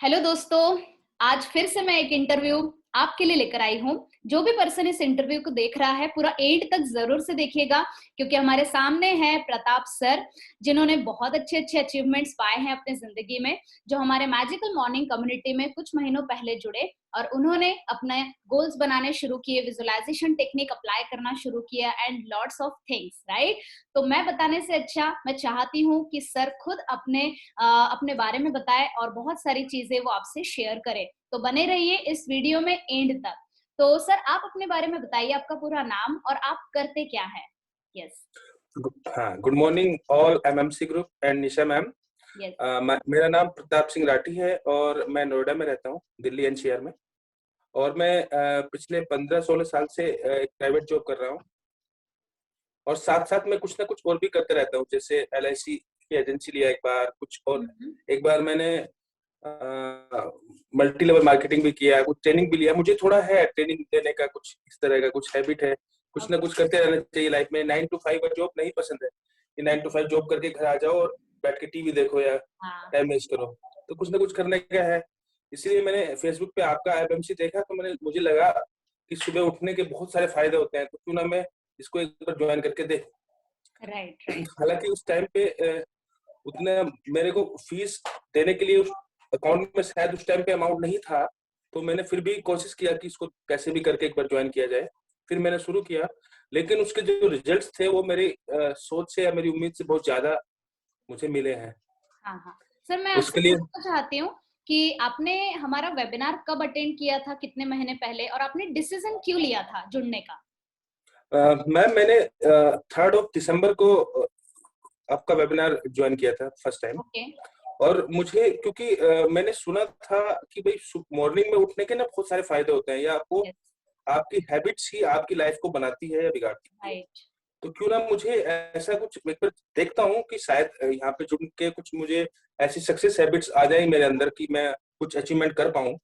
Hello दोस्तों। आज फिर से मैं एक इंटरव्यू आपके लिए लेकर आई हूँ। जो भी पर्सन इस इंटरव्यू को देख रहा है पूरा एंड तक जरूर से देखिएगा, क्योंकि हमारे सामने है प्रताप सर, जिन्होंने बहुत अच्छे अच्छे अचीवमेंट्स पाए हैं अपने जिंदगी में, जो हमारे मैजिकल मॉर्निंग कम्युनिटी में कुछ महीनों पहले जुड़े और उन्होंने अपने गोल्स बनाने शुरू किए, विजुअलाइजेशन टेक्निक अप्लाई करना शुरू किया and lots of things, right. तो मैं बताने से अच्छा मैं चाहती हूँ कि सर खुद अपने बारे में बताए और बहुत सारी चीजें वो आपसे शेयर करे। तो बने रहिए इस वीडियो में एंड तक। तो सर आप अपने बारे में बताइए, आपका पूरा नाम और आप करते क्या है। यस। हाँ, good morning all MMC group and Nisha ma'am. Yes. मेरा नाम प्रताप सिंह राठी है और मैं नोएडा में रहता हूँ, दिल्ली एनसीआर में। और मैं पिछले 15-16 साल से एक प्राइवेट जॉब कर रहा हूँ और साथ साथ मैं कुछ ना कुछ और भी करते रहता हूँ, जैसे एलआईसी की एजेंसी लिया एक बार, कुछ और एक बार मैंने मल्टी लेवल मार्केटिंग भी किया, कुछ ट्रेनिंग भी लिया। मुझे थोड़ा है ट्रेनिंग देने का, कुछ इस तरह का कुछ हैबिट है, कुछ ना कुछ करते रहना चाहिए लाइफ में। 9 to 5 का जॉब नहीं पसंद है कि 9 to 5 जॉब करके घर आ जाओ और बैठ के टीवी देखो या टाइम वेस्ट करो। तो कुछ ना कुछ करने का है। इसलिए मैंने फेसबुक पे आपका एमएमसी देखा, तो मुझे लगा कि सुबह उठने के बहुत सारे फायदे होते हैं, तो क्यों ना मैं इसको एक बार ज्वाइन करके देखूं। Right right. हालांकि उस टाइम पे उतना मेरे को फीस देने के लिए उस अकाउंट में शायद उस टाइम पे अमाउंट नहीं था, तो मैंने फिर भी कोशिश किया कि इसको कैसे भी करके एक बार ज्वाइन किया जाए। फिर मैंने शुरू किया, लेकिन उसके जो रिजल्ट्स थे वो मेरी सोच से या मेरी उम्मीद से बहुत ज्यादा मुझे मिले हैं। हाँ हाँ। सर मैं आपसे उसके लिए पूछना चाहती हूँ कि आपने हमारा वेबिनार कब अटेंड किया था, कितने महीने पहले, और आपने डिसीजन क्यों लिया था जुड़ने का। मैम मैंने 3 दिसंबर को आपका वेबिनार ज्वाइन किया था फर्स्ट टाइम। ओके। और मुझे क्योंकि मैंने सुना था कि भाई मॉर्निंग में उठने के ना बहुत सारे फायदे होते हैं, या आपको यस। आपकी हैबिट्स ही आपकी लाइफ को बनाती है या बिगाड़ती है। राइट। तो क्यों ना मुझे ऐसा कुछ एक बार देखता हूँ कि शायद यहाँ पे जुड़ के कुछ मुझे ऐसी सक्सेस हैबिट्स आ जाए मेरे अंदर कि मैं कुछ अचीवमेंट कर पाऊँ।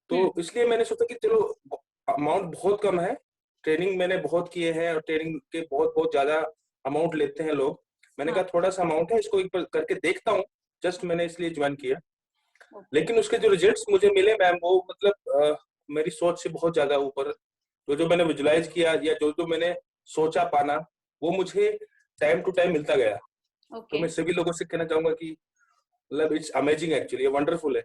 तो इसलिए मैंने सोचा कि चलो, अमाउंट बहुत कम है, ट्रेनिंग मैंने बहुत किए हैं और ट्रेनिंग के बहुत बहुत ज्यादा अमाउंट लेते हैं लोग। मैंने हाँ। कहा थोड़ा सा अमाउंट है, इसको एक बार करके देखता हूँ। जस्ट मैंने इसलिए ज्वाइन किया। ओके। लेकिन उसके जो रिजल्ट्स मुझे मिले मैम, वो मतलब मेरी सोच से बहुत ज्यादा ऊपर। जो जो मैंने विजुलाइज किया या जो जो मैंने सोचा पाना, वो मुझे टाइम टू टाइम मिलता गया। तो ओके। मैं सभी लोगों से कहना चाहूंगा कि मतलब इट्स अमेजिंग, एक्चुअली ये वंडरफुल है।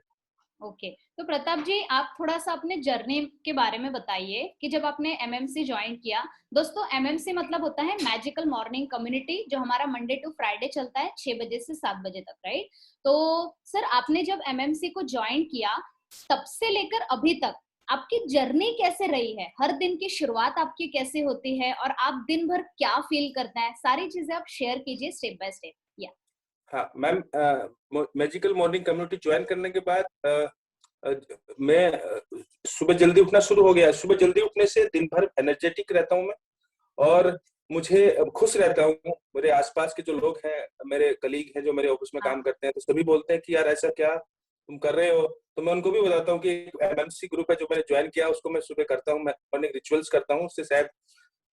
ओके। तो प्रताप जी आप थोड़ा सा अपने जर्नी के बारे में बताइए कि जब आपने एमएमसी ज्वाइन किया। दोस्तों एमएमसी मतलब होता है मैजिकल मॉर्निंग कम्युनिटी, जो हमारा मंडे टू फ्राइडे चलता है 6 बजे से 7 बजे तक, राइट। तो सर आपने जब एमएमसी को ज्वाइन किया तब से लेकर अभी तक आपकी जर्नी कैसे रही है, हर दिन की शुरुआत आपकी कैसे होती है और आप दिन भर क्या फील करते हैं, सारी चीजें आप शेयर कीजिए स्टेप बाय स्टेप। या हाँ ma'am, magical morning community join करने के बाद अ, मैं सुबह जल्दी उठना शुरू हो गया। सुबह जल्दी उठने से दिन भर एनर्जेटिक रहता हूँ मैं, और मुझे खुश रहता हूँ। मेरे आसपास के जो लोग हैं, मेरे कलीग हैं जो मेरे ऑफिस में हाँ। काम करते हैं, तो सभी बोलते हैं कि यार ऐसा क्या तुम कर रहे हो। तो मैं उनको भी बताता हूँ कि एक एमएमसी ग्रुप है जो मैंने ज्वाइन किया, उसको मैं सुबह करता हूँ, मैं मॉर्निंग रिचुअल्स करता हूँ, उससे शायद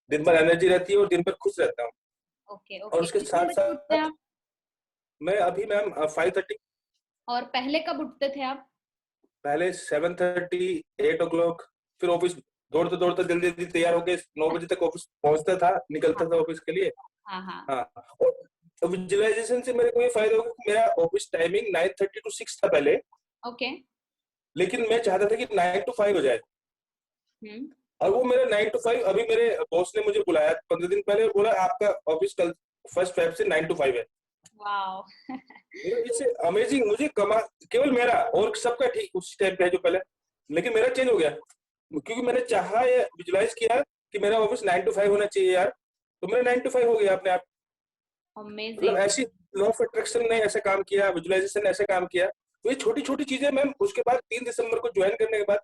दिन भर एनर्जी रहती है और दिन भर खुश रहता हूँ। ओके और ओके, उसके कितने साथ बजे उठते हैं साथ आप मैं अभी मैम 5:30, और पहले कब उठते थे आप। पहले 7:30, 8 o'clock, फिर ऑफिस दौड़ते दौड़ते जल्दी जल्दी तैयार होके 9 बजे तक ऑफिस पहुंचता था, निकलता था हाँ ऑफिस के लिए। हाँ हाँ। हाँ, और विजुअलाइजेशन से मेरे को ये फायदा होगा कि मेरा ऑफिस टाइमिंग 9:30 to 6 था पहले, ओके। लेकिन मैं चाहता था कि 9 to 5 हो जाए। हम्म। और वो मेरा 9 to 5, अभी मेरे बॉस ने मुझे बुलाया 15 दिन पहले और बोला आपका ऑफिस कल 1 Feb से 9 to 5 है। वाओ। It's amazing. मुझे कमा केवल मेरा और सबका ठीक उस टाइम पे है जो पहले, लेकिन मेरा चेंज हो गया क्योंकि मैंने चाहा या विजुलाइज किया कि मेरा ऑफिस 9 to 5 होना चाहिए यार, तो मेरा 9 to 5 हो गया अपने आप। मतलब अमेजिंग। ऐसी लॉ ऑफ अट्रैक्शन ने ऐसे काम किया, विजुअलाइजेशन ने ऐसे काम किया। तो ये छोटी छोटी चीजें मैम, उसके बाद 3 दिसंबर को ज्वाइन करने के बाद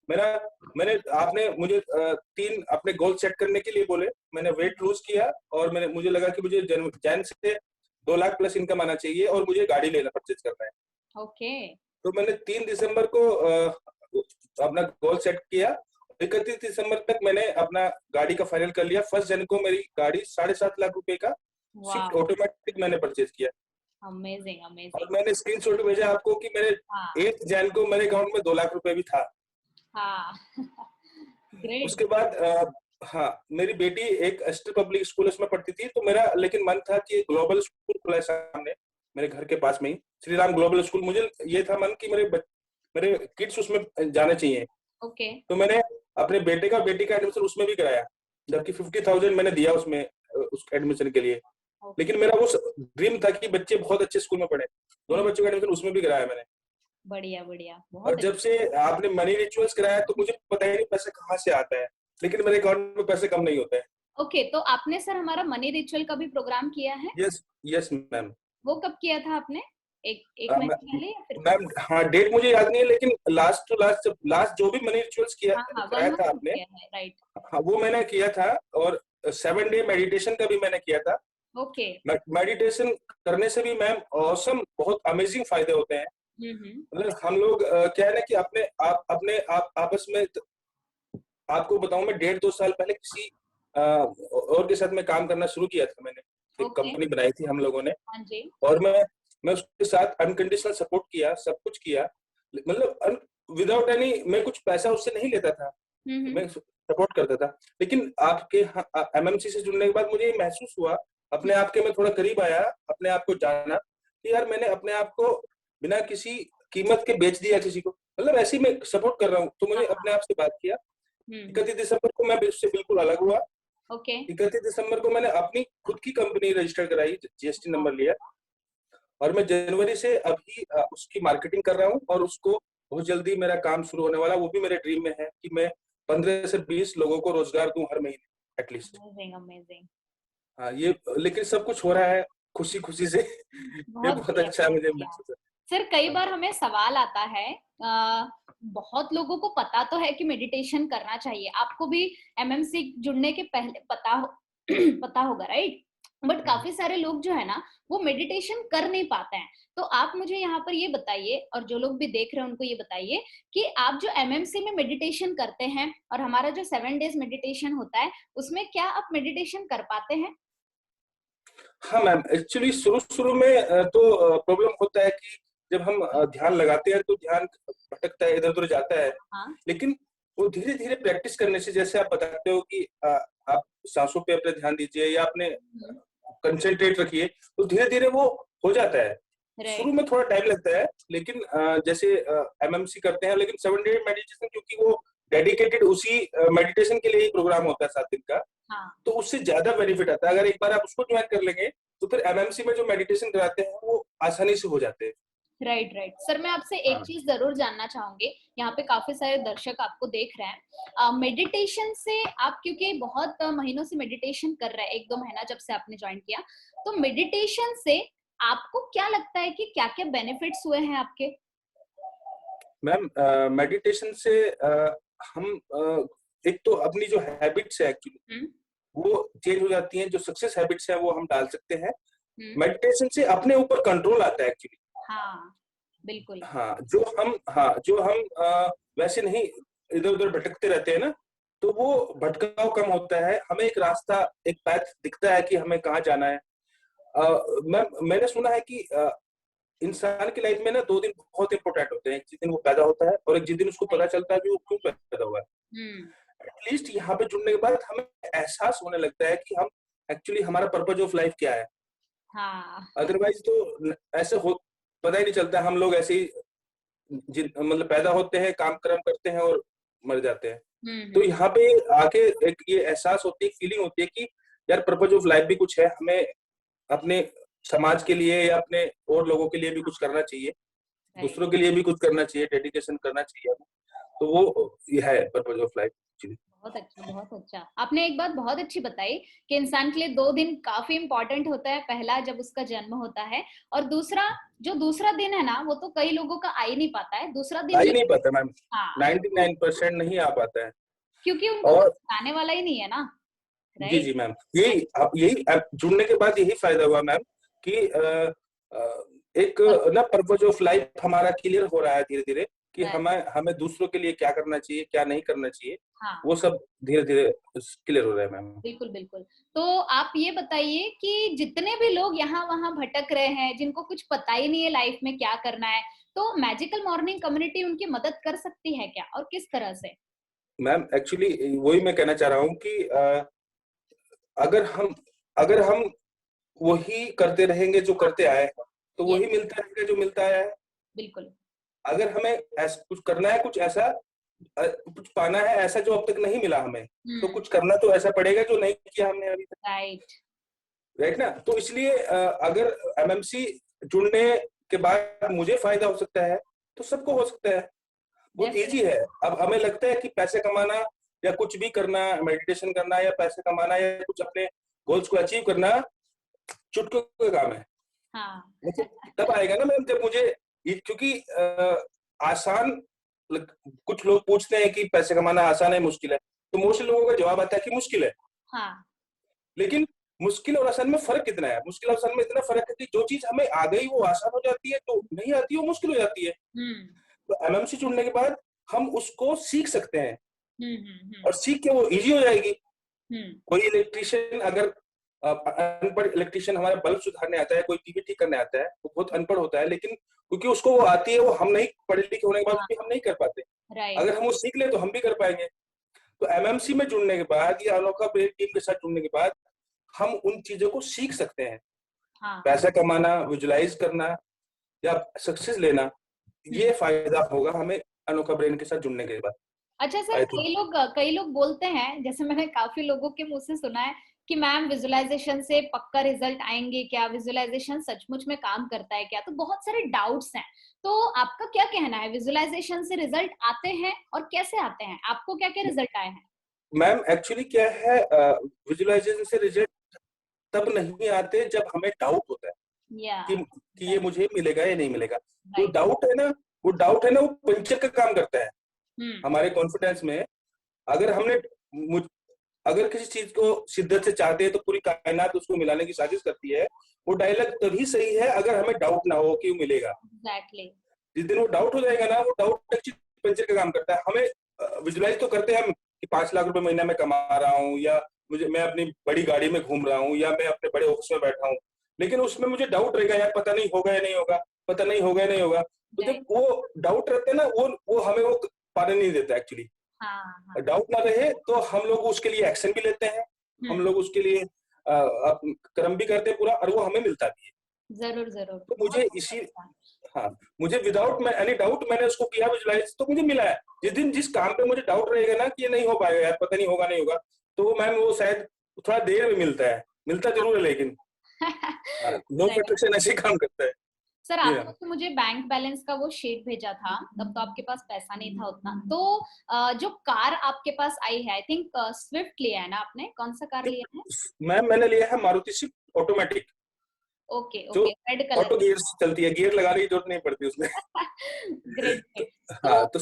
मेरा मैंने आपने मुझे 3 अपने गोल सेट करने के लिए बोले। मैंने वेट लूज किया और मुझे लगा कि मुझे जैन से 2 लाख प्लस इनकम आना चाहिए और मुझे गाड़ी लेना परचेज करना है। ओके। तो मैंने 3 दिसंबर को अपना गोल सेट किया। 31 दिसंबर तक मैंने अपना गाड़ी का फाइनल कर लिया। 1 जन को मेरी गाड़ी 7.5 लाख रुपए का स्विफ्ट वाओ। ऑटोमेटिक मैंने परचेज किया। अमेजिंग, और अमेजिंग। मैंने स्क्रीनशॉट भेजा आपको कि मेरे हाँ 8 जैन को मेरे अकाउंट में 2 लाख रुपए भी था। हाँ। ग्रेट। उसके बाद हाँ, मेरी बेटी एक एस्टर पब्लिक स्कूल उसमें पढ़ती थी, तो मेरा लेकिन मन था कि ग्लोबल स्कूल खुला है सामने मेरे घर के पास में ही, श्री राम ग्लोबल स्कूल। मुझे ये था मन कि मेरे किड्स उसमें जाने चाहिए। ओके। तो मैंने अपने बेटे का बेटी का एडमिशन उसमें भी कराया, जबकि 50,000 मैंने दिया उसमें उस एडमिशन के लिए। ओके। लेकिन मेरा वो ड्रीम था कि बच्चे बहुत अच्छे स्कूल में पढ़े। दोनों बच्चों का एडमिशन उसमें भी कराया मैंने। बढ़िया बढ़िया, बहुत और जब अच्छा। से आपने मनी रिचुअल्स कराया तो मुझे पता ही नहीं पैसे कहाँ से आता है, लेकिन मेरे अकाउंट में पैसे कम नहीं होते हैं। ओके, तो आपने सर हमारा मनी रिचुअल का भी प्रोग्राम किया है? Yes, yes ma'am. वो कब किया था आपने? एक महीने पहले या फिर कब? मैम हाँ, डेट मुझे याद नहीं है, लेकिन लास्ट टू लास्ट लास्ट जो भी मनी रिचुअल्स किया हाँ हाँ, वन कराया था मंथ आपने, किया है, राइट। हाँ वो मैंने किया था। और 7 डे मेडिटेशन का भी मैंने किया था। ओके। मेडिटेशन करने से भी मैम ऑसम बहुत अमेजिंग फायदे होते हैं। हम्म। मतलब हम लोग क्या है ना कि अपने आप आपस में आपको बताऊं, मैं 1.5-2 साल पहले किसी और के साथ में काम करना शुरू किया था मैंने। एक ओके। कंपनी बनाई थी हम लोगों ने, हाँ जी। और मैं उसके साथ अनकंडीशनल सपोर्ट किया, सब कुछ किया। मतलब विदाउट एनी, मैं कुछ पैसा उससे नहीं लेता था, हम्म। मैं सपोर्ट करता था। लेकिन आपके एमएमसी से जुड़ने के बाद मुझे ये महसूस हुआ, अपने आप के मैं थोड़ा करीब आया, अपने आप को जाना कि यार मैंने अपने आप को बिना किसी कीमत के बेच दिया किसी को। मतलब ऐसे ही मैं सपोर्ट कर रहा हूँ। तो मुझे हाँ। अपने आप से बात किया। हम्म। 31 दिसंबर को मैं उससे बिल्कुल अलग हुआ। ओके। 31 दिसंबर को मैंने अपनी खुद की कंपनी रजिस्टर कराई, जीएसटी नंबर लिया, और मैं जनवरी से अभी उसकी मार्केटिंग कर रहा हूँ। और उसको बहुत जल्दी मेरा काम शुरू होने वाला, वो भी मेरे ड्रीम में है कि मैं 15 से 20 लोगों को रोजगार दूं हर महीने एटलीस्ट। Amazing, amazing. हाँ ये, लेकिन सब कुछ हो रहा है खुशी खुशी से। ये बहुत बहुत बढ़िया, अच्छा है, बहुत मुझे बढ़िया। महसूस है। सर कई बार हमें सवाल आता है, बहुत लोगों को पता तो है कि मेडिटेशन करना चाहिए, आपको भी एमएमसी जुड़ने के पहले पता हो पता होगा, राइट? बट काफी सारे लोग जो है ना, वो मेडिटेशन कर नहीं पाते हैं। तो आप मुझे यहाँ पर ये बताइए, और जो लोग भी देख रहे हैं उनको ये बताइए कि आप जो एमएमसी में मेडिटेशन करते हैं और हमारा जो 7 डेज मेडिटेशन होता है, उसमें क्या आप मेडिटेशन कर पाते हैं? हाँ मैम, एक्चुअली शुरू शुरू में तो प्रॉब्लम होता है कि जब हम ध्यान लगाते हैं तो ध्यान भटकता है, इधर उधर जाता है। हाँ। लेकिन वो धीरे धीरे प्रैक्टिस करने से, जैसे आप बताते हो कि आप सांसों पे अपना ध्यान दीजिए या अपने कंसंट्रेट रखिए, तो धीरे धीरे वो हो जाता है। शुरू राइट। में थोड़ा टाइम लगता है, लेकिन जैसे एमएमसी करते हैं, लेकिन 7 डे मेडिटेशन क्योंकि वो डेडिकेटेड उसी मेडिटेशन के लिए ही प्रोग्राम होता है 7 दिन का, हाँ। तो उससे ज्यादा बेनिफिट आता है। अगर एक बार आप उसको ज्वाइन कर लेंगे तो फिर एमएमसी में जो मेडिटेशन कराते हैं वो आसानी से हो जाते हैं। Right right. सर मैं आपसे एक हाँ चीज जरूर जानना चाहूंगी, यहाँ पे काफी सारे दर्शक आपको देख रहे हैं, मेडिटेशन से आप, क्योंकि बहुत महीनों से मेडिटेशन कर रहे हैं, 1-2 महीना जब से आपने ज्वाइन किया, तो मेडिटेशन से आपको क्या लगता है कि क्या क्या बेनिफिट्स हुए हैं आपके? मैम, मेडिटेशन से हम एक तो अपनी जो हैबिट्स है एक्चुअली हम्म। वो चेंज हो जाती हैं। जो सक्सेस हैबिट्स है वो हम डाल सकते हैं। हम्म। मेडिटेशन से अपने ऊपर कंट्रोल आता है एक्चुअली। हाँ बिल्कुल। हाँ, जो हम वैसे नहीं इधर उधर भटकते रहते हैं ना, तो वो भटकाव कम होता है। हमें एक रास्ता, एक पैथ दिखता है कि हमें कहाँ जाना है। मैंने सुना है कि इंसान की लाइफ में ना 2 दिन बहुत इंपॉर्टेंट होते हैं। एक जिस दिन वो पैदा होता है, और एक जिस दिन उसको पता राइट। चलता है कि वो क्यों पैदा हुआ है। हम्म। एटलीस्ट यहाँ पे जुड़ने के बाद हमें एहसास होने लगता है कि हम एक्चुअली हमारा पर्पज ऑफ लाइफ क्या है। हाँ। अदरवाइज तो ऐसे हो, पता ही नहीं चलता। हम लोग ऐसे ही मतलब पैदा होते हैं, काम कर्म करते हैं और मर जाते हैं। तो हम्म। यहाँ पे आके एक ये एहसास होती है, फीलिंग होती है कि यार पर्पज ऑफ लाइफ भी कुछ है, हमें अपने समाज के लिए या अपने और लोगों के लिए भी कुछ करना चाहिए, राइट। दूसरों के लिए भी कुछ करना चाहिए, डेडिकेशन करना चाहिए हमें। तो वो ये है पर्पज ऑफ लाइफ एक्चुअली। बहुत अच्छा, बहुत अच्छा। आपने एक बात बहुत अच्छी बताई कि इंसान के लिए 2 दिन काफी इंपॉर्टेंट होता है। पहला जब उसका जन्म होता है, और दूसरा जो दूसरा दिन है ना, वो तो कई लोगों का आ ही नहीं पाता है दूसरा आ दिन ही जो। नहीं पाता मैम, हाँ, तो 99% नहीं आ पाता है। क्योंकि उनको और कुछ आने वाला ही नहीं है ना, जी राइट? जी मैम, यही अब जुड़ने के बाद यही फायदा हुआ मैम कि एक ना पर्पज ऑफ लाइफ हमारा क्लियर हो रहा है धीरे धीरे। कि हमें हमें दूसरों के लिए क्या करना चाहिए, क्या नहीं करना चाहिए, हाँ, वो सब धीरे-धीरे क्लियर हो रहा है मैम। बिल्कुल, बिल्कुल। तो आप ये बताइए कि जितने भी लोग यहाँ-वहाँ भटक रहे हैं, जिनको कुछ पता ही नहीं है लाइफ में क्या करना है, तो मैजिकल मॉर्निंग कम्युनिटी उनकी मदद कर सकती है क्या और किस तरह से? मैम एक्चुअली वही मैं कहना चाह रहा हूँ कि अगर हम अगर हम वही करते रहेंगे जो करते आए हैं, तो ये वही मिलता रहेगा जो मिलता आया है। बिल्कुल। अगर हमें कुछ करना है, कुछ ऐसा कुछ पाना है ऐसा जो अब तक नहीं मिला हमें, तो हुँ, कुछ करना तो ऐसा पड़ेगा जो नहीं किया हमने अभी तक, राइट। राइट ना? तो इसलिए अगर एमएमसी जुड़ने के बाद मुझे फायदा हो सकता है, तो सबको हो सकता है। बहुत ईज़ी डेफिनिटली। है। अब हमें लगता है कि पैसे कमाना या कुछ भी करना, मेडिटेशन करना या पैसे कमाना या कुछ अपने गोल्स को अचीव करना चुटकियों का काम है। हाँ। लेकिन तब आएगा ना मैम जब मुझे ये, क्योंकि आसान कुछ लोग पूछते हैं कि पैसे कमाना आसान है मुश्किल है, तो मोस्टली लोगों का जवाब आता है कि मुश्किल है। हाँ। लेकिन मुश्किल और आसान में फर्क कितना है? मुश्किल और आसान में इतना फर्क है कि जो चीज हमें आ गई वो आसान हो जाती है, तो नहीं आती वो मुश्किल हो जाती है। हुँ। तो एमएमसी चुनने के बाद हम उसको सीख सकते हैं हुँ, हुँ, हुँ, और सीख के वो इजी हो जाएगी। हुँ। कोई इलेक्ट्रिशियन अगर अनपढ़ इलेक्ट्रिशियन हमारा बल्ब सुधारने आता है, कोई टीवी ठीक करने आता है, वो बहुत अनपढ़ होता है, लेकिन क्योंकि उसको वो आती है, वो हम नहीं पढ़े लिखे होने के हाँ, बाद भी हम नहीं कर पाते। राइट। अगर हम वो सीख ले तो हम भी कर पाएंगे। तो एमएमसी में जुड़ने के बाद या अनोखा ब्रेन टीम के साथ जुड़ने के बाद हम उन चीजों को सीख सकते हैं। हाँ। पैसा कमाना, विजुलाइज करना या सक्सेस लेना, हुँ। ये फायदा होगा हमें अनोखा ब्रेन के साथ जुड़ने के बाद। अच्छा सर, आई थिंक कई लोग बोलते हैं, जैसे मैंने काफ़ी लोगों के मुँह से सुना है कि मैम विज़ुअलाइज़ेशन से पक्का रिज़ल्ट आएँगे क्या? विज़ुअलाइज़ेशन सचमुच में काम करता है क्या? तो बहुत सारे डाउट्स हैं। तो आपका क्या कहना है, विज़ुअलाइज़ेशन से रिज़ल्ट आते हैं और कैसे आते हैं? आपको क्या-क्या रिज़ल्ट आए हैं? मैम एक्चुअली क्या है, विजुअलाइजेशन से रिजल्ट तब नहीं आते जब हमें डाउट होता है या कि ये राइट, मुझे मिलेगा या नहीं मिलेगा। जो राइट। डाउट है ना, वो डाउट है ना, वो पंचर का काम करता है हुँ, हमारे कॉन्फिडेंस में। अगर हमने मुझ अगर किसी चीज को शिद्दत से चाहते हैं तो पूरी कायनात उसको मिलाने की साजिश करती है। वो डायलॉग तभी सही है अगर हमें डाउट ना हो कि वो मिलेगा। एग्ज़ैक्टली। जिस दिन वो डाउट हो जाएगा ना, वो डाउट एक्चुअली पंचर का काम करता है। हमें विजुलाइज तो करते हैं हम कि 5 लाख रुपए महीना में कमा रहा हूँ, या मुझे मैं अपनी बड़ी गाड़ी में घूम रहा हूँ, या मैं अपने बड़े ऑफिस में बैठा हूँ, लेकिन उसमें मुझे डाउट रहेगा, यार पता नहीं होगा या नहीं होगा, पता नहीं होगा या नहीं होगा। तो जब राइट। वो डाउट रहते हैं ना, वो हमें वो पाने नहीं देता एक्चुअली। हाँ, हाँ। डाउट ना रहे तो हम लोग उसके लिए एक्शन भी लेते हैं, हम हुँ, लोग उसके लिए कर्म भी करते हैं पूरा, और वो हमें मिलता भी है। ज़रूर, ज़रूर। तो बहुत मुझे बहुत इसी अच्छा। हाँ, मुझे विदाउट मैं एनी डाउट मैंने उसको किया विजुलाइज, तो मुझे मिला है। जिस दिन जिस काम पे मुझे डाउट रहेगा ना कि ये नहीं हो पाएगा यार, पता नहीं होगा नहीं होगा, तो वो मैम वो शायद थोड़ा देर में मिलता है, मिलता जरूर है लेकिन नो राइट। अट्रैक्शन ऐसे ही काम करता है। सर, जी आपने मैम। तो मुझे बैंक बैलेंस का वो शीट भेजा था, तब तो आपके पास पैसा नहीं था उतना। तो जो कार आपके पास आई है, आई थिंक स्विफ्ट लिया है ना आपने? कौन-सा कार लिया है? मैम मैंने लिया है मारुति स्विफ्ट ऑटोमेटिक, ओके, जो okay, red colour auto gear से चलती है, गियर लगाने की जरूरत नहीं पड़ती उसमें। ग्रेट, तो ग्रेट। हाँ, तो तो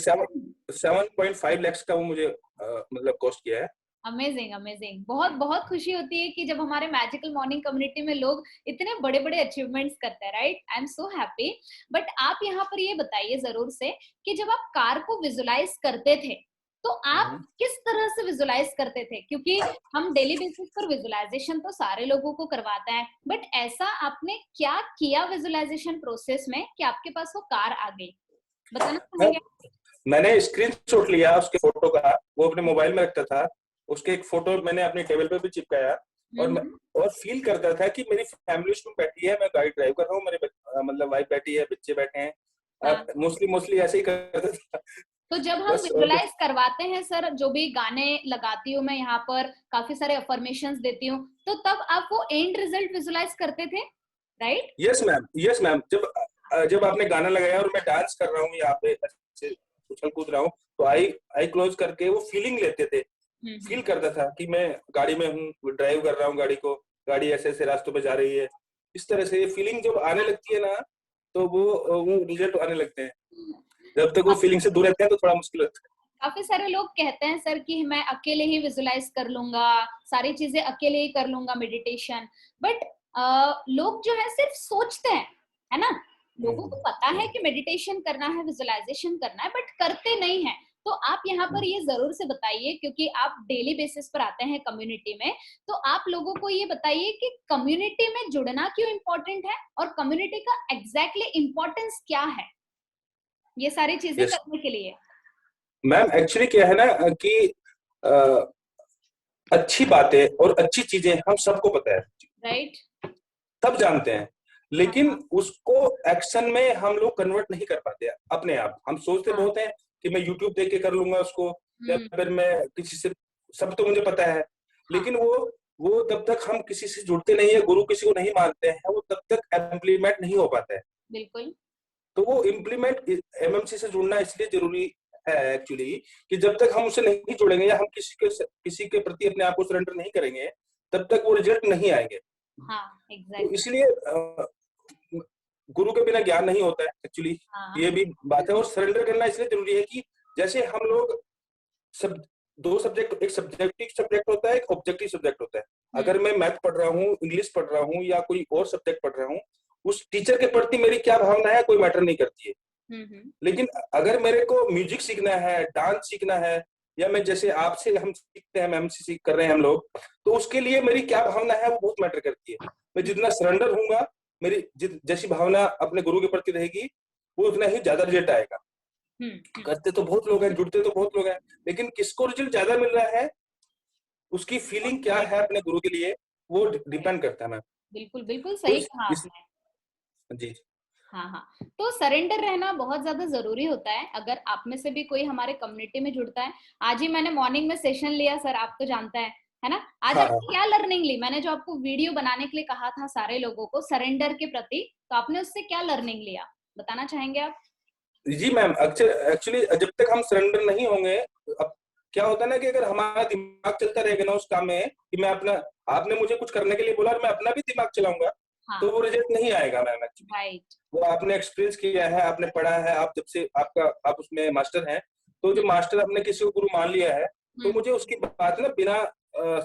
7.5 lakhs का वो मुझे मतलब कॉस्ट किया है। Amazing, amazing. बहुत बहुत खुशी होती है कि जब हमारे मैजिकल मॉर्निंग कम्युनिटी में लोग इतने बड़े-बड़े अचीवमेंट्स करते हैं, right? I am so happy. But आप यहाँ पर ये बताइए ज़रूर से कि जब आप कार को विजुअलाइज़ करते थे, तो आप हम्म। किस तरह से विजुअलाइज़ करते थे? क्योंकि हम डेली बेसिस पर विजुअलाइज़ेशन तो सारे लोगों को करवाते हैं, बट ऐसा आपने क्या किया विजुअलाइज़ेशन प्रोसेस में कि आपके पास वो कार आ गई? बताना मैम, चाहेंगे? मैंने स्क्रीनशॉट लिया उसके फोटो का, वो अपने मोबाइल में रखता था। उसके एक फोटो मैंने अपने टेबल पे भी चिपकाया, हुँ, और हुँ। और फील करता था कि मेरी फैमिली उसमें बैठी है, मैं गाड़ी ड्राइव कर रहा हूँ, मेरे मतलब वाइफ बैठी है, बच्चे बैठे हैं। हाँ। मोस्टली मोस्टली ऐसे ही करता था। तो जब हम बस और कुछ। विजुअलाइज़ करवाते हैं सर, जो भी गाने लगाती हूँ मैं यहाँ पर, काफ़ी सारे अफ़र्मेशंस देती हूँ, तो तब आप वो एंड रिज़ल्ट विजुअलाइज़ करते थे, right? Yes ma'am, yes ma'am. जब आपने गाना लगाया और मैं डांस कर रहा हूँ यहाँ पे, ऐसे उछल कूद रहा हूँ, तो आई आई क्लोज करके वो फीलिंग लेते थे। हुँ, हुँ। फील करता था कि मैं गाड़ी में हूँ, ड्राइव कर रहा हूँ गाड़ी को, गाड़ी ऐसे ऐसे रास्तों पे जा रही है। इस तरह से फीलिंग जब आने लगती है ना, तो वो रिजल्ट आने लगते हैं। जब तक वो काफ़ी फीलिंग से दूर रहते हैं तो थोड़ा मुश्किल होता काफ़ी सारे लोग कहते हैं सर कि मैं अकेले ही विजुअलाइज़ कर लूँगा, सारी चीज़ें अकेले ही कर लूँगा मेडिटेशन। बट लोग जो है सिर्फ सोचते हैं, है ना? लोगों को पता है कि मेडिटेशन करना है, विजुअलाइजेशन करना है, बट करते नहीं है। तो आप यहाँ पर ये जरूर से बताइए, क्योंकि आप डेली बेसिस पर आते हैं कम्युनिटी में, तो आप लोगों को ये बताइए कि कम्युनिटी में जुड़ना क्यों इम्पोर्टेंट है और कम्युनिटी का एग्जैक्टली इम्पोर्टेंस क्या है ये सारी चीजें yes. करने के लिए। मैम एक्चुअली क्या है ना कि अच्छी बातें और अच्छी चीजें हम सबको पता है, राइट, सब जानते हैं, लेकिन हाँ, उसको एक्शन में हम लोग कन्वर्ट नहीं कर पाते अपने आप। हम सोचते हाँ, बहुत हैं कि मैं यूट्यूब देख के कर लूंगा उसको, या फिर मैं किसी से, सब तो मुझे पता है, हाँ, लेकिन वो तब तक हम किसी से जुड़ते नहीं है, गुरु किसी को नहीं मानते हैं, वो तब तक इम्प्लीमेंट नहीं हो पाता है। बिल्कुल, तो वो इम्प्लीमेंट, एमएमसी से जुड़ना इसलिए जरूरी है एक्चुअली, कि जब तक हम उससे नहीं जुड़ेंगे या हम किसी के प्रति अपने आप को सरेंडर नहीं करेंगे, तब तक वो रिजल्ट नहीं आएंगे। हाँ, तो एग्जैक्टली, इसलिए गुरु के बिना ज्ञान नहीं होता है एक्चुअली, हाँ, ये भी बात है। और सरेंडर करना इसलिए जरूरी है कि जैसे हम लोग सब, दो सब्जेक्ट, एक सब्जेक्टिव सब्जेक्ट होता है, एक ऑब्जेक्टिव सब्जेक्ट होता है। अगर मैं मैथ पढ़ रहा हूँ, इंग्लिश पढ़ रहा हूँ, या कोई और सब्जेक्ट पढ़ रहा हूँ, उस टीचर के प्रति मेरी क्या भावना है कोई मैटर नहीं करती है। लेकिन अगर मेरे को म्यूजिक सीखना है, डांस सीखना है, या मैं जैसे आपसे हम सीखते हैं, एमएमसी कर रहे हैं हम लोग, तो उसके लिए मेरी क्या भावना है वो बहुत मैटर करती है। मैं जितना सरेंडर हूंगा, मेरी जैसी भावना अपने गुरु के प्रति रहेगी, वो उतना ही ज्यादा रिजल्ट आएगा। करते तो बहुत लोग हैं, जुड़ते तो बहुत लोग हैं, लेकिन किसको रिजल्ट ज्यादा मिल रहा है, उसकी फीलिंग क्या है अपने गुरु के लिए, वो डिपेंड करता है मैम। बिल्कुल, बिल्कुल तो सही कहा आपने। जी हाँ, हाँ, तो सरेंडर रहना बहुत ज्यादा जरूरी होता है। अगर आप में से भी कोई हमारे कम्युनिटी में जुड़ता है, आज ही मैंने मॉर्निंग में सेशन लिया सर, आप तो जानते हैं, है ना? आज हाँ आपने क्या लर्निंग ली? मैंने जो आपको वीडियो बनाने के लिए कहा था सारे लोगों को सरेंडर के प्रति, तो आपने उससे क्या लर्निंग लिया, बताना चाहेंगे आप? जी मैम, एक्चुअली जब तक हम सरेंडर नहीं होंगे, अब क्या होता है ना कि अगर हमारा दिमाग चलता रहेगा ना उस काम में, कि मैं अपना, आपने मुझे कुछ करने के लिए बोला और मैं अपना भी दिमाग चलाऊंगा, हाँ, तो वो रिजल्ट नहीं आएगा मैम एक्चुअली। राइट, वो आपने एक्सपीरियंस किया है, आपने पढ़ा है, आप जब से आप उसमें मास्टर हैं, तो जो मास्टर आपने किसी को गुरु मान लिया है, तो मुझे उसकी बात ना बिना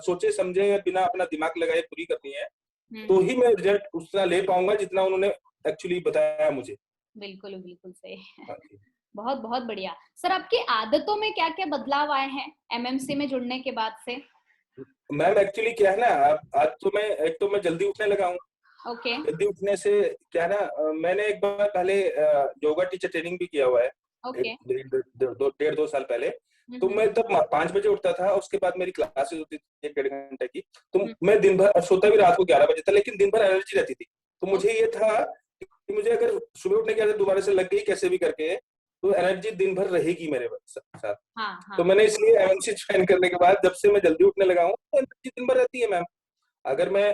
सोचे समझे या बिना अपना दिमाग लगाए पूरी करनी है, तो ही मैं रिजल्ट उतना ले पाऊंगा जितना उन्होंने एक्चुअली बताया मुझे। बिल्कुल, बिल्कुल सही। हाँ जी बहुत बहुत बढ़िया सर। आपकी आदतों में क्या क्या बदलाव आए हैं एमएमसी में जुड़ने के बाद से? मैम, एक्चुअली क्या है ना, आज तो मैं, एक तो मैं जल्दी उठने लगा हूँ। ओके, जल्दी उठने से क्या है ना, मैंने एक बार पहले योगा टीचर ट्रेनिंग भी किया हुआ है, ओके, एक डेढ़ दो साल पहले। तो मैं तब 5 बजे उठता था, उसके बाद मेरी क्लासेस होती थी 1-1.5 घंटे की। तो मैं दिन भर, सोता भी रात को 11 बजे था, लेकिन दिन भर एनर्जी रहती थी। तो मुझे ये था कि मुझे अगर सुबह उठने की आदत दोबारा से लग गई कैसे भी करके, तो एनर्जी दिन भर रहेगी मेरे साथ। हाँ, तो हाँ, मैंने इसलिए एमएमसी ज्वाइन करने के बाद, जब से मैं जल्दी उठने लगा हूँ, तो एनर्जी दिन भर रहती है मैम। अगर मैं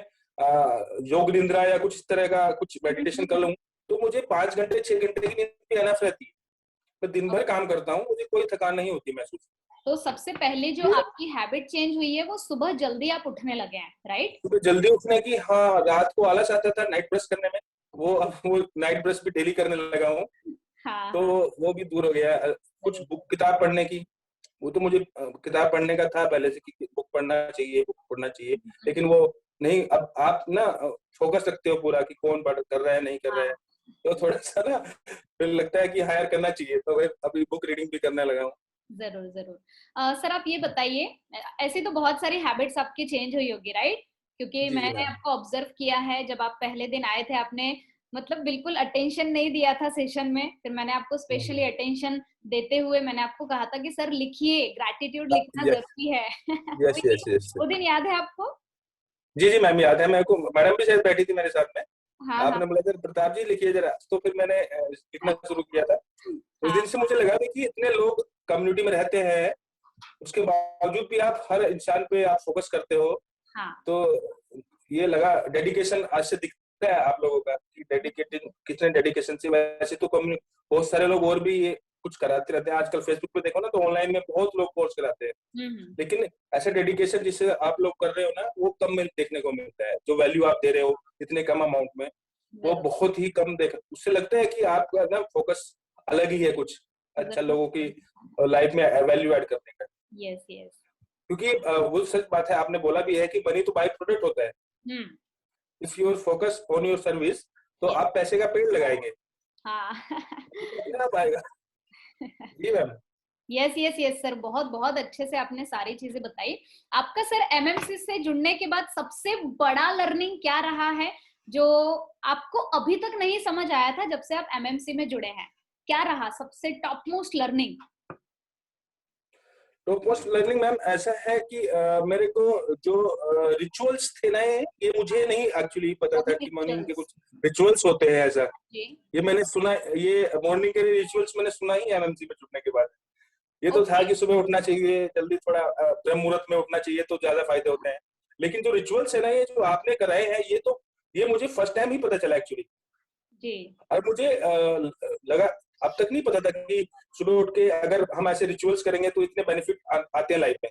योग निद्रा या कुछ इस तरह का कुछ मेडिटेशन कर लूं, तो मुझे 5 घंटे 6 घंटे की नींद भी एनफ रहती है। मैं दिन भर काम करता हूँ, मुझे कोई थकान नहीं होती महसूस। तो सबसे पहले जो ये आपकी हैबिट चेंज हुई है वो सुबह जल्दी आप उठने लगे हैं, राइट? सुबह जल्दी उठने की, हाँ, रात को आलस आता था नाइट ब्रश करने में, वो नाइट ब्रश भी डेली करने लगा हूँ, हाँ, तो हाँ, वो भी दूर हो गया। कुछ जरूर, बुक किताब पढ़ने की, वो तो मुझे किताब पढ़ने का था पहले से कि बुक पढ़ना चाहिए, लेकिन वो नहीं। अब आप ना फोकस रखते हो पूरा कि कौन पढ़ कर रहा है, नहीं कर रहा है, हाँ, तो थोड़ा सा ना फिर लगता है कि हायर करना चाहिए, तो फिर अभी बुक रीडिंग भी करने लगा हूँ। जरूर, जरूर। सर आप ये बताइए, ऐसी तो बहुत सारी हैबिट्स आपकी चेंज हुई होगी, राइट? क्योंकि जी मैंने मैम। आपको ऑब्जर्व किया है, जब आप पहले दिन आए थे आपने मतलब बिल्कुल अटेंशन नहीं दिया था सेशन में, फिर मैंने आपको स्पेशली अटेंशन देते हुए मैंने आपको कहा था कि सर लिखिए, ग्रैटिट्यूड लिखना यस जरूरी है। Yes yes yes. वो दिन याद है आपको? जी जी मैम, याद है मेरे को, मैडम भी शायद बैठी थी मेरे साथ में। हाँ, हाँ, आपने बोला था प्रताप जी लिखिए जरा, तो फिर मैंने लिखना शुरू किया था। उस हाँ, दिन से मुझे लगा कि इतने लोग कम्युनिटी में रहते हैं, उसके बावजूद भी आप हर इंसान पे आप फोकस करते हो, हाँ, तो ये लगा डेडिकेशन आज से दिखता है आप लोगों का कि डेडिकेटेड, कितने डेडिकेशन से। वैसे तो बहुत सारे लोग और भी ये कुछ कराते रहते हैं, आजकल फेसबुक पे देखो ना, तो ऑनलाइन में बहुत लोग कोर्स कराते हैं, लेकिन ऐसा डेडिकेशन जिससे आप लोग कर रहे हो ना, वो कम में देखने को मिलता है। जो वैल्यू आप दे रहे हो इतने कम अमाउंट में, वो जरूर, बहुत ही कम देख, उससे लगता है कि आपका ना फोकस अलग ही है, कुछ अच्छा जरूर, लोगों की लाइफ में वैल्यू ऐड करने का। यस, यस, क्योंकि वो सच बात है, आपने बोला भी है कि मनी तो बाय प्रोडक्ट होता है। Hmm, if your focus on your service, तो यस, आप पैसे का पेड़ लगाएंगे। हाँ। कितना पाएगा। जी ma'am. Yes yes yes sir, बहुत बहुत अच्छे से आपने सारी चीजें बताई। आपका सर एमएमसी से जुड़ने के बाद सबसे बड़ा लर्निंग क्या रहा है, जो आपको अभी तक नहीं समझ आया था जब से आप एमएमसी में जुड़े हैं? क्या रहा सबसे टॉप मोस्ट लर्निंग? तो पोस्ट लर्निंग मैम ऐसा है कि मेरे को जो रिचुअल्स थे ना, ये मुझे नहीं एक्चुअली पता था कि मॉर्निंग के कुछ रिचुअल्स होते हैं ऐसा। जी। ये मैंने सुना, ये मॉर्निंग के रिचुअल्स मैंने सुना ही एमएमसी में जुड़ने के बाद। ये तो था ओके। कि सुबह उठना चाहिए जल्दी, थोड़ा ब्रह्म मुहूर्त में उठना चाहिए तो ज्यादा फायदे होते हैं। लेकिन जो रिचुअल्स है ना, ये जो आपने कराए हैं, ये मुझे फर्स्ट टाइम ही पता चला एक्चुअली। जी। और मुझे लगा, अब तक नहीं पता था कि सुबह उठ के अगर हम ऐसे रिचुअल्स करेंगे तो इतने बेनिफिट आते हैं लाइफ में।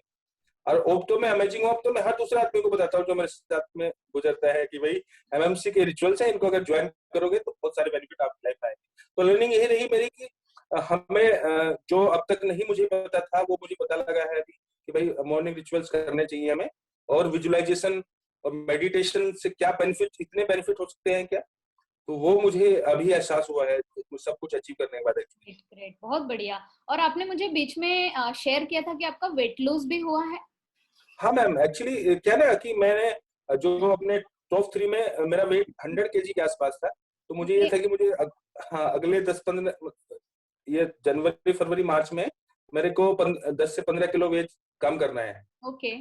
और ओप तो मैं अमेजिंग ओप तो मैं हर दूसरे आदमी को बताता हूँ जो मेरे साथ में गुजरता है कि भाई एमएमसी के रिचुअल्स हैं, इनको अगर ज्वाइन करोगे तो बहुत सारे बेनिफिट आपकी लाइफ में आएंगे। तो लर्निंग यही रही मेरी कि हमें जो अब तक नहीं मुझे पता था वो मुझे पता लगा है अभी कि भाई मॉर्निंग रिचुअल्स करने चाहिए हमें। और विजुअलाइजेशन और मेडिटेशन से क्या बेनिफिट, इतने बेनिफिट हो सकते हैं क्या, तो वो मुझे अभी एहसास हुआ है सब कुछ अचीव करने के बाद एक्चुअली। ग्रेट ग्रेट, बहुत बढ़िया। और आपने मुझे बीच में शेयर किया था कि आपका वेट लॉस भी हुआ है। हाँ मैम, एक्चुअली क्या ना कि मैंने जो अपने टॉप 3 में मेरा वेट 100 kg के आसपास था। तो मुझे ये ओके। था कि मुझे हाँ अगले 10-15 ये जनवरी फरवरी मार्च में मेरे को 10 से 15 किलो वेट कम करना है। ओके।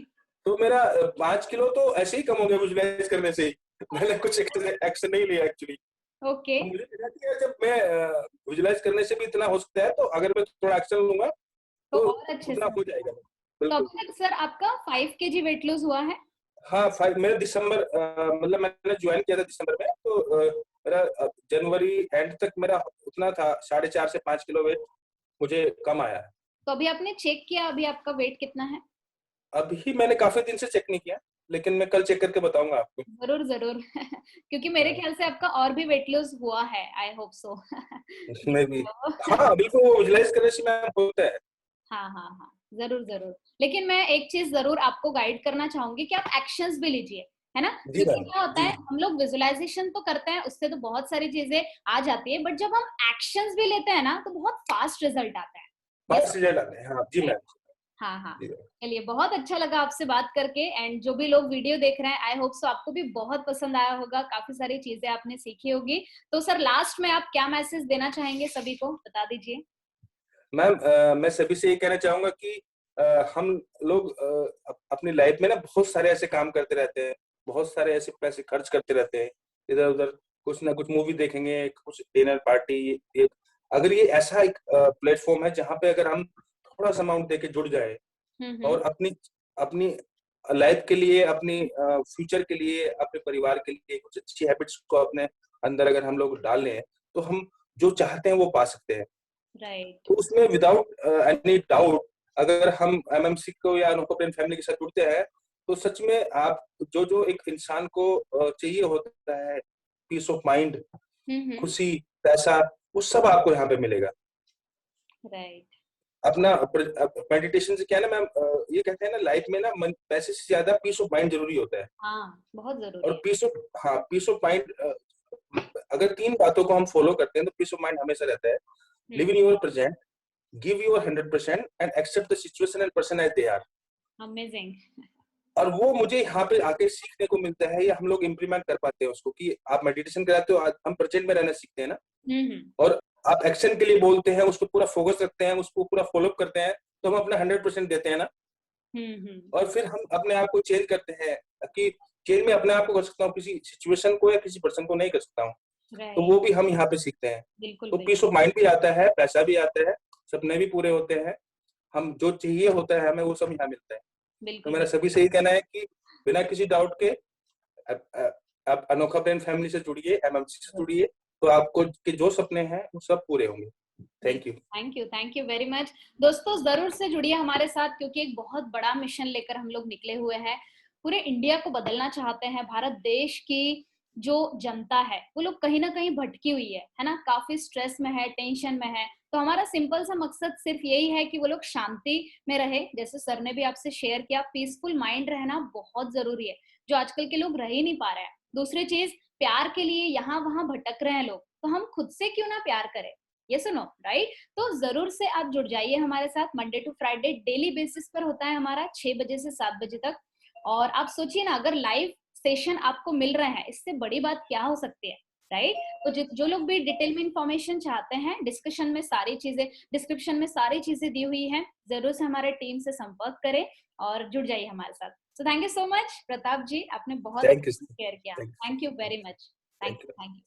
तो मेरा 5 किलो तो ऐसे ही कम हो गया विजुअलाइज करने से ही। मैंने कुछ एक्शन नहीं लिया एक्चुअली। ओके। तो मुझे लगा कि यार जब मैं विजुअलाइज करने से भी इतना हो सकता है तो अगर मैं थोड़ा एक्शन लूंगा तो तो और अच्छे उतना से हो होगा। जाएगा। तो बिल्कुल। अभी तक सर आपका 5 kg वेट लॉस हुआ है? हाँ, मेरा दिसंबर मतलब मैंने ज्वाइन किया था दिसंबर में, तो मेरा जनवरी एंड तक मेरा उतना था, 4.5 से 5 किलो वेट मुझे कम आया है। तो अभी आपने चेक किया अभी आपका वेट कितना है? अभी मैंने काफी दिन से चेक नहीं किया, लेकिन मैं कल चेक करके बताऊंगा आपको। जरूर जरूर। क्योंकि मेरे हाँ, ख्याल से आपका और भी वेट लॉस हुआ है, आई होप सो। उसमें भी। तो हाँ बिल्कुल, वो विजुलाइज करने से मैम होता है। हाँ हाँ हाँ, जरूर जरूर। लेकिन मैं एक चीज जरूर आपको गाइड करना चाहूंगी कि आप एक्शंस भी लीजिए, है ना? जी क्योंकि मैम। क्या होता जी है, जी। हम लोग विजुअलाइजेशन तो करते हैं, उससे तो बहुत सारी चीजें आ जाती है, बट जब हम एक्शंस भी लेते हैं ना तो बहुत फास्ट रिजल्ट आता है। यस। 5 रिजल्ट आते हैं, हाँ जी मैम। हाँ हाँ। जी मैम। चलिए, बहुत अच्छा लगा आपसे बात करके। एंड जो भी लोग वीडियो देख रहे हैं, आई होप सो आपको भी बहुत पसंद आया होगा, काफी सारी चीजें आपने सीखी होगी। तो सर लास्ट में आप क्या मैसेज देना चाहेंगे सभी को, बता दीजिए। मैम मैं सभी से ये कहना चाहूंगा कि हम लोग अपनी लाइफ में ना बहुत सारे ऐसे काम करते रहते हैं, बहुत सारे ऐसे पैसे खर्च करते रहते हैं इधर उधर, कुछ ना कुछ मूवी देखेंगे, कुछ डिनर पार्टी। ये अगर ये ऐसा एक प्लेटफॉर्म है जहाँ पे अगर हम थोड़ा सा अमाउंट देके जुड़ जाए हम्म। और अपनी अपनी लाइफ के लिए, अपनी फ्यूचर के लिए, अपने परिवार के लिए कुछ अच्छी हैबिट्स को अपने अंदर अगर हम लोग डाल लें तो हम जो चाहते हैं वो पा सकते हैं। राइट। तो उसमें विदाउट एनी डाउट अगर हम एमएमसी को या अनोखा प्रेम फैमिली के साथ जुड़ते हैं तो सच में आप जो जो एक इंसान को चाहिए होता है, पीस ऑफ माइंड, हम्म। खुशी, पैसा, वो सब आपको यहाँ पे मिलेगा। राइट। अपना मेडिटेशन से क्या है ना मैम, ये कहते हैं ना लाइफ में ना मन पैसे से ज्यादा पीस ऑफ माइंड जरूरी होता है। हाँ, बहुत जरूरी और है। पीस ऑफ माइंड अगर 3 बातों को हम फॉलो करते हैं तो पीस ऑफ माइंड हमेशा रहता है। Live in your present, give your 100% and accept the situation and person as they are. Amazing. और वो मुझे यहाँ पे आके सीखने को मिलता है, या हम लोग इम्प्लीमेंट कर पाते हैं उसको कि आप मेडिटेशन कराते हो, हम प्रेजेंट में रहना सीखते हैं ना। हम्म। और आप एक्शन के लिए बोलते हैं, उसको पूरा फोकस रखते हैं, उसको पूरा फॉलो करते हैं, तो हम अपना 100% देते हैं ना। हम्म। और फिर हम अपने आप को चेंज करते हैं कि चेंज में अपने आप को कर सकता हूँ, किसी सिचुएशन को या किसी पर्सन को नहीं कर सकता हूँ। तो वो राइट। भी हम यहाँ पे सीखते हैं। बिल्कुल तो पीस बिल्कुल। ऑफ माइंड भी आता है, पैसा भी आता है, सपने भी पूरे होते हैं, हम जो चाहिए होता है हमें वो सब यहाँ मिलता है। तो बिल्कुल मेरा बिल्कुल। सभी से यही कहना है कि बिना किसी डाउट के आप अनोखा प्रेम फैमिली से जुड़िए, एमएमसी से जुड़िए, तो आपको के जो सपने हैं वो सब पूरे होंगे। Thank you. Thank you very much. दोस्तों जरूर से जुड़िए हमारे साथ, क्योंकि एक बहुत बड़ा मिशन लेकर हम लोग निकले हुए हैं। पूरे इंडिया को बदलना चाहते हैं। भारत देश की जो जनता है वो लोग कहीं ना कहीं भटकी हुई है ना, काफी स्ट्रेस में है, टेंशन में है। तो हमारा सिंपल सा मकसद सिर्फ यही है कि वो लोग शांति में रहे। जैसे सर ने भी आपसे शेयर किया, पीसफुल माइंड रहना बहुत जरूरी है, जो आजकल के लोग रह ही नहीं पा रहे हैं। दूसरी चीज, प्यार के लिए यहाँ वहां भटक रहे हैं लोग, तो हम खुद से क्यों ना प्यार करें? ये सुनो, राइट? तो जरूर से आप जुड़ जाइए हमारे साथ। Monday to Friday daily basis पर होता है हमारा, 6 बजे से 7 बजे तक। और आप सोचिए ना, अगर लाइव सेशन आपको मिल रहा है, इससे बड़ी बात क्या हो सकती है, राइट? तो जो लोग भी डिटेल में इंफॉर्मेशन चाहते हैं, डिस्कशन में सारी चीजें, डिस्क्रिप्शन में सारी चीजें दी हुई हैं, जरूर से हमारे टीम से संपर्क करें और जुड़ जाइए हमारे साथ। So thank you so much Pratap ji, आपने बहुत थैंक यू। शेयर किया। Thank thank you very much. Thank you. You.